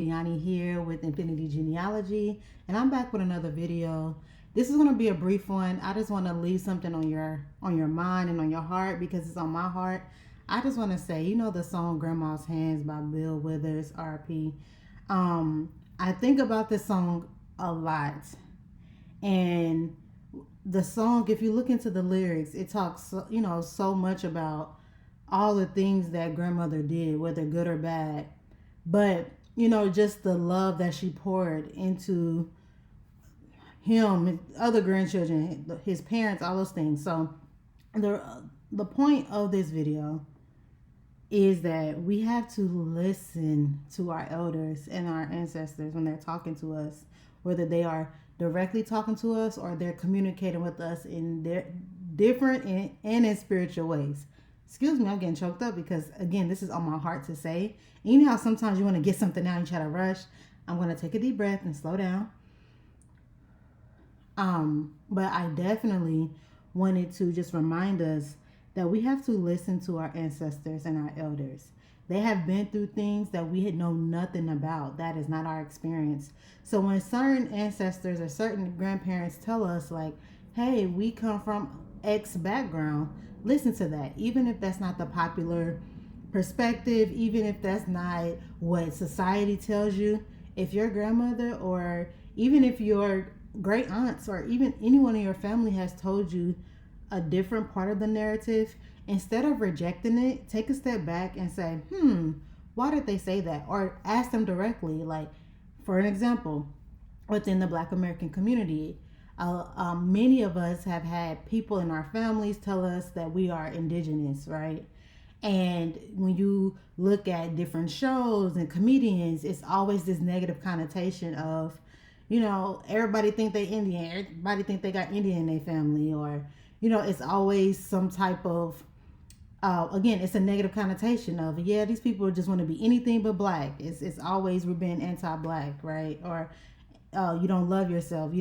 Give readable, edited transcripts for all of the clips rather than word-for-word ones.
Yanni here with Infinity Genealogy, and I'm back with another video. This is going to be a brief one. I just want to leave something on your mind and on your heart because it's on my heart. I just want to say, you know the song "Grandma's Hands" by Bill Withers, R.P. I think about this song a lot, and the song, if you look into the lyrics, it talks so much about all the things that grandmother did, whether good or bad. But just the love that she poured into him, his other grandchildren, his parents, all those things. So the the point of this video is that we have to listen to our elders and our ancestors when they're talking to us, whether they are directly talking to us or they're communicating with us in their different and in spiritual ways. Excuse me, I'm getting choked up because, again, this is on my heart to say. And you know how sometimes you want to get something out and try to rush? I'm going to take a deep breath and slow down. But I definitely wanted to just remind us that we have to listen to our ancestors and our elders. They have been through things that we had known nothing about. That is not our experience. So when certain ancestors or certain grandparents tell us, like, hey, we come from X background, listen to that. Even if that's not the popular perspective, even if that's not what society tells you, if your grandmother or even if your great aunts or even anyone in your family has told you a different part of the narrative, instead of rejecting it, take a step back and say, why did they say that? Or ask them directly. Like, for an example, within the Black American community, many of us have had people in our families tell us that we are indigenous, right? And when you look at different shows and comedians, it's always this negative connotation of, everybody think they Indian, everybody think they got Indian in their family, or it's always some type of again, it's a negative connotation of, yeah, these people just want to be anything but black. It's always we're being anti-black, right? Or you don't love yourself,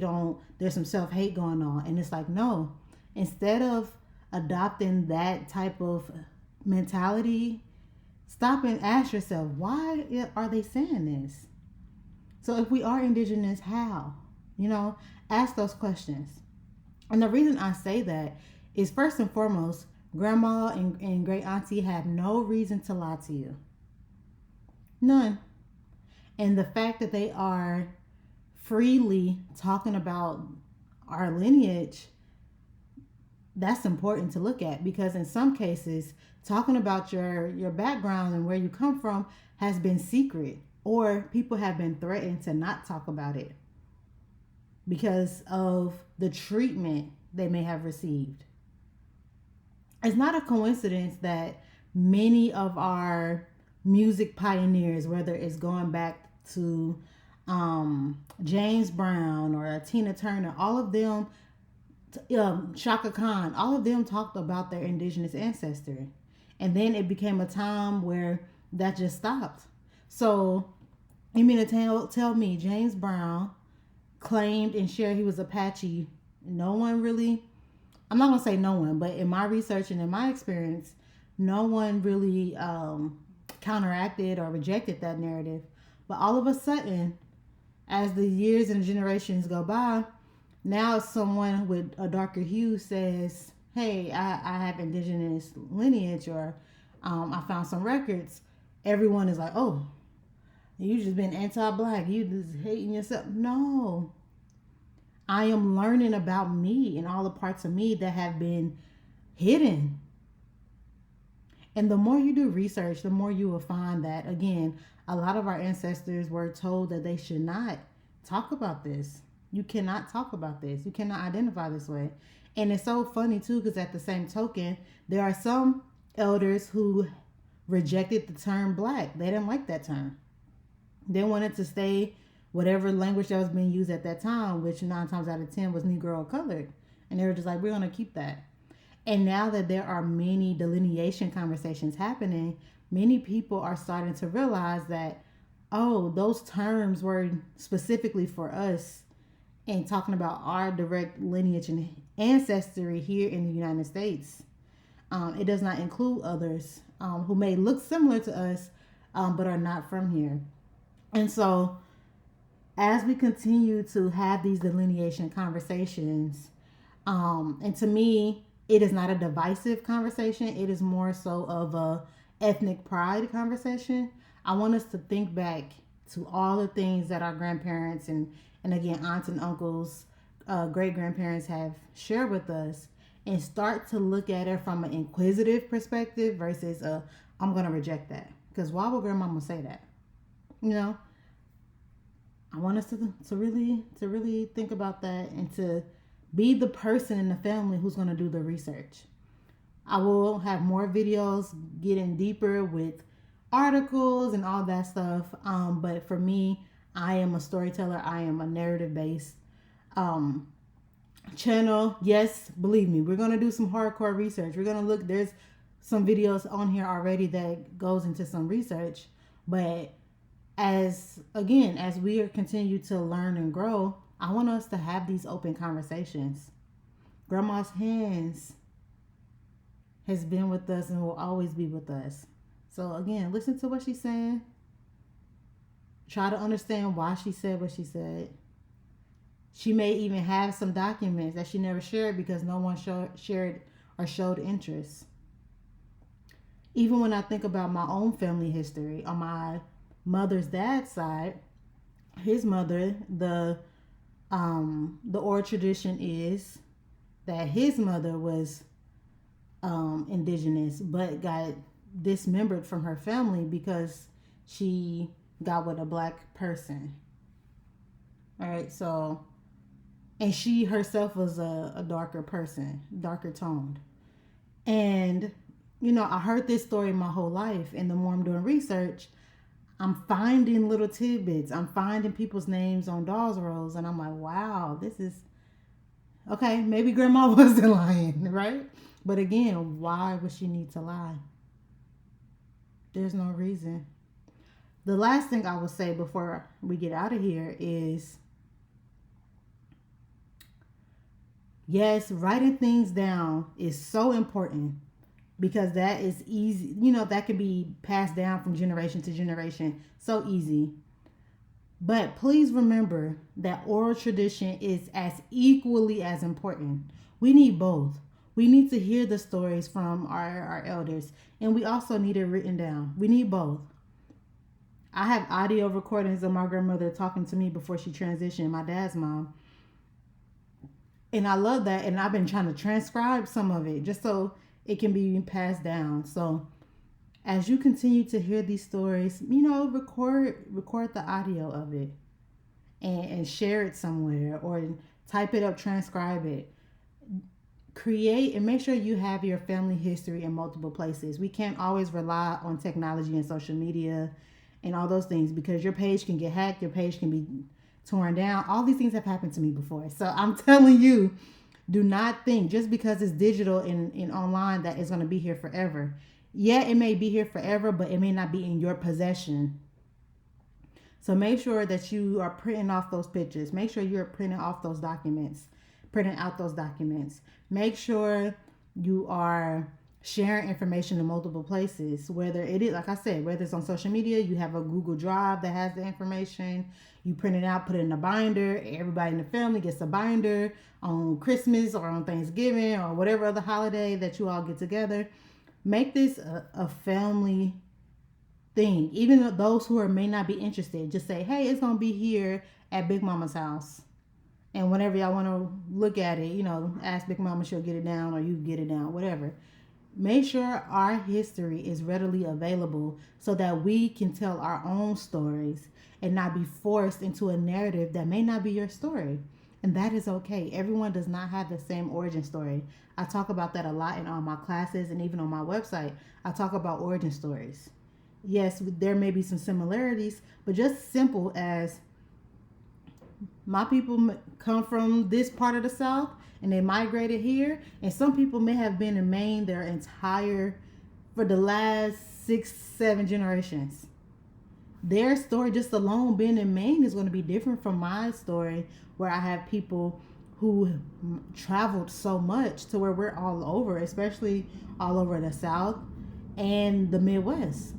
there's some self-hate going on. And it's like, no, instead of adopting that type of mentality, stop and ask yourself, why are they saying this? So if we are indigenous, how? Ask those questions. And the reason I say that is, first and foremost, grandma and great auntie have no reason to lie to you. None. And the fact that they are freely talking about our lineage, that's important to look at, because in some cases, talking about your background and where you come from has been secret, or people have been threatened to not talk about it because of the treatment they may have received. It's not a coincidence that many of our music pioneers, whether it's going back to James Brown or Tina Turner, all of them, Shaka Khan, all of them talked about their indigenous ancestry. And then it became a time where that just stopped. So you mean to tell me James Brown claimed and shared he was Apache? No one really, I'm not going to say no one, but in my research and in my experience, no one really counteracted or rejected that narrative. But all of a sudden, as the years and generations go by, now someone with a darker hue says, hey, I have indigenous lineage, or I found some records. Everyone is like, oh, you just been anti-black, you just hating yourself. No, I am learning about me and all the parts of me that have been hidden. And the more you do research, the more you will find that, again, a lot of our ancestors were told that they should not talk about this. You cannot talk about this. You cannot identify this way. And it's so funny, too, because at the same token, there are some elders who rejected the term black. They didn't like that term. They wanted to stay whatever language that was being used at that time, which 9 times out of 10 was Negro or colored. And they were just like, we're going to keep that. And now that there are many delineation conversations happening, many people are starting to realize that, oh, those terms were specifically for us and talking about our direct lineage and ancestry here in the United States. It does not include others who may look similar to us, but are not from here. And so, as we continue to have these delineation conversations, and to me, it is not a divisive conversation. It is more so of a ethnic pride conversation. I want us to think back to all the things that our grandparents and again aunts and uncles, great grandparents have shared with us, and start to look at it from an inquisitive perspective versus a I'm gonna reject that, because why would grandmama say that? You know, I want us to really think about that and to be the person in the family who's going to do the research. I will have more videos getting deeper with articles and all that stuff. But for me, I am a storyteller. I am a narrative based um, channel. Yes, believe me, we're going to do some hardcore research. We're going to look. There's some videos on here already that goes into some research, but as we are continue to learn and grow, I want us to have these open conversations. Grandma's hands has been with us and will always be with us. So again, listen to what she's saying. Try to understand why she said what she said. She may even have some documents that she never shared because no one shared or showed interest. Even when I think about my own family history, on my mother's dad's side, his mother, the oral tradition is that his mother was indigenous but got dismembered from her family because she got with a black person. All right, so and she herself was a darker person, darker toned. And I heard this story my whole life, and the more I'm doing research, I'm finding little tidbits. I'm finding people's names on dolls rolls, and I'm like, wow, this is okay. Maybe grandma wasn't lying, right? But again, why would she need to lie? There's no reason. The last thing I will say before we get out of here is yes, writing things down is so important because that is easy. That can be passed down from generation to generation so easy. But please remember that oral tradition is as equally as important. We need both. We need to hear the stories from our elders, and we also need it written down. We need both. I have audio recordings of my grandmother talking to me before she transitioned, my dad's mom. And I love that. And I've been trying to transcribe some of it just so it can be passed down. So as you continue to hear these stories, record the audio of it and share it somewhere or type it up, transcribe it. Create and make sure you have your family history in multiple places. We can't always rely on technology and social media and all those things because your page can get hacked, your page can be torn down. All these things have happened to me before. So I'm telling you, do not think just because it's digital and online that it's going to be here forever. Yeah, it may be here forever, but it may not be in your possession. So make sure that you are printing off those pictures. Make sure you're printing off those documents, printing out those documents. Make sure you are sharing information in multiple places, whether it is, like I said, whether it's on social media, you have a Google Drive that has the information, you print it out, put it in a binder, everybody in the family gets a binder on Christmas or on Thanksgiving or whatever other holiday that you all get together. Make this a family thing. Even those who may not be interested, just say, hey, it's going to be here at Big Mama's house. And whenever y'all want to look at it, ask Big Mama, she'll get it down or you get it down, whatever. Make sure our history is readily available so that we can tell our own stories and not be forced into a narrative that may not be your story. And that is okay. Everyone does not have the same origin story. I talk about that a lot in all my classes and even on my website. I talk about origin stories. Yes, there may be some similarities, but just simple as my people come from this part of the South and they migrated here, and some people may have been in Maine for the last 6-7 generations. Their story just alone being in Maine is going to be different from my story, where I have people who traveled so much to where we're all over, especially all over the South and the Midwest.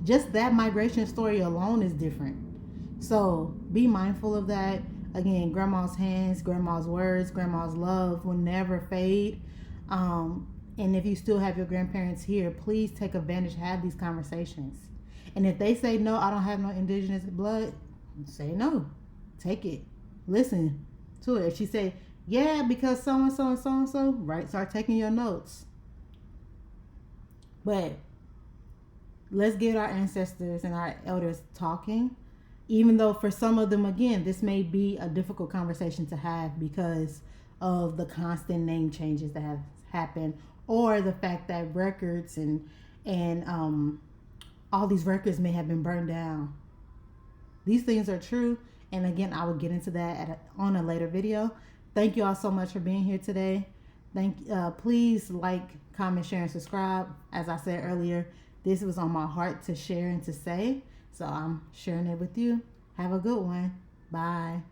Just that migration story alone is different. So be mindful of that. Again, grandma's hands, grandma's words, grandma's love will never fade. And if you still have your grandparents here, please take advantage, have these conversations. And if they say, no, I don't have no indigenous blood, say no. Take it. Listen to it. If she say, yeah, because so and so and so and so, right, start taking your notes. But let's get our ancestors and our elders talking, even though for some of them, again, this may be a difficult conversation to have because of the constant name changes that have happened, or the fact that records and all these records may have been burned down. These things are true, and again, I will get into that on a later video. Thank you all so much for being here today. Please like, comment, share, and subscribe. As I said earlier, this was on my heart to share and to say, so I'm sharing it with you. Have a good one. Bye.